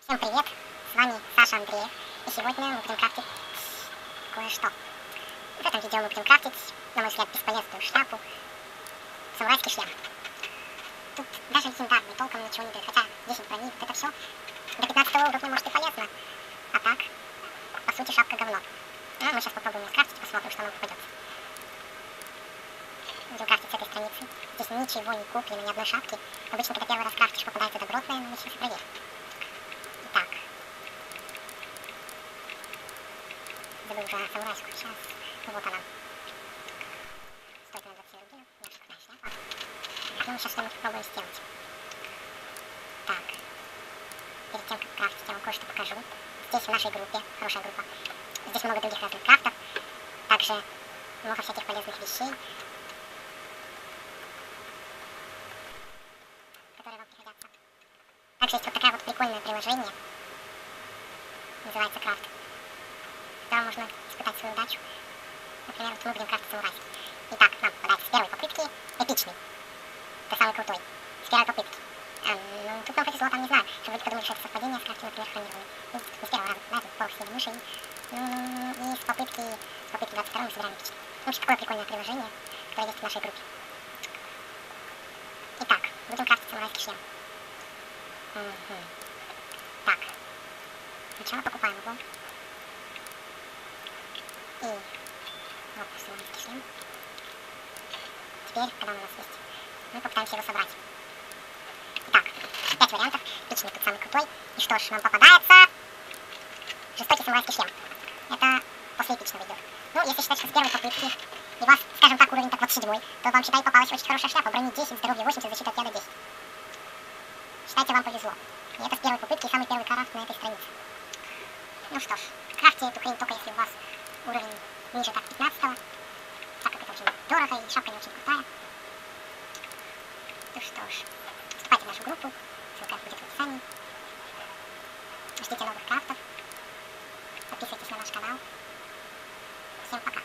Всем привет, с вами Саша Андреев, и сегодня мы будем крафтить кое-что. В этом видео мы будем крафтить, на мой взгляд, бесполезную шляпу, самурайский шлем. Тут даже легендарный толком ничего не дает, хотя 10 брони, вот это все до 15 уровня может и полезно, а так, по сути, шапка говно. Но мы сейчас попробуем ее скрафтить и посмотрим, что нам попадется. Будем крафтить с этой страницы. Здесь ничего не куплено, ни одной шапки. Обычно, когда первый раз крафтишь, попадается добротная, но сейчас проверь. Итак. Забыл уже самурайскую. Сейчас. Вот она. Стоит она 27 рублей. Наша крутая шляпа. Ну, мы сейчас что-нибудь попробуем сделать. Так. Перед тем, как крафтить, я вам кое-что покажу. Здесь в нашей группе, хорошая группа, здесь много других разных крафтов. Также много всяких полезных вещей, которые вам пригодятся. Также есть вот такое вот прикольное приложение. Называется Крафт. Там можно испытать свою удачу. Например, вот мы будем крафтить самурайский. Итак, нам попадается с первой попытки эпичный. Это самый крутой. С первой попытки. Ну, тут нам повезло, там не знаю. Что вроде подумали, что это совпадение с крафтом, например, хронированный. Ну, с первого раза, да, тут по всей мыши. И с попытки 22 мы собираем эпичный. В общем, такое прикольное приложение, которое есть в нашей группе. Итак, будем крафтить самурайский шлем. Так. Сначала покупаем его. И вот самурайский шлем. Теперь, когда он у нас есть, мы попытаемся его собрать. Итак, 5 вариантов. Эпичный тут самый крутой. И что ж, нам попадается жестокий самурайский шлем. Это после эпичного идет. Ну, если считать, что с первой попытки и у вас, скажем так, уровень так вот 7, то вам, считай, попалась очень хорошая шляпа. Брони 10, здоровье 80, защита от яда 10. Считайте, вам повезло. И это с первой попытки и самый первый крафт на этой странице. Ну что ж, крафтите эту хрень только если у вас уровень ниже так 15-го, так как это очень дорого и шапка не очень крутая. Ну что ж, вступайте в нашу группу, ссылка будет в описании. Ждите новых крафтов, подписывайтесь на наш канал. Всем пока!